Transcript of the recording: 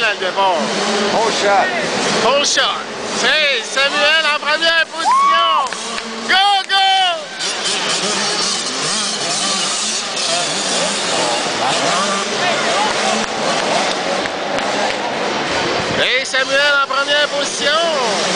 dans le départ. Bon shot. Bon shot. C'est Samuel en première position. Go, go! Et Samuel en première position.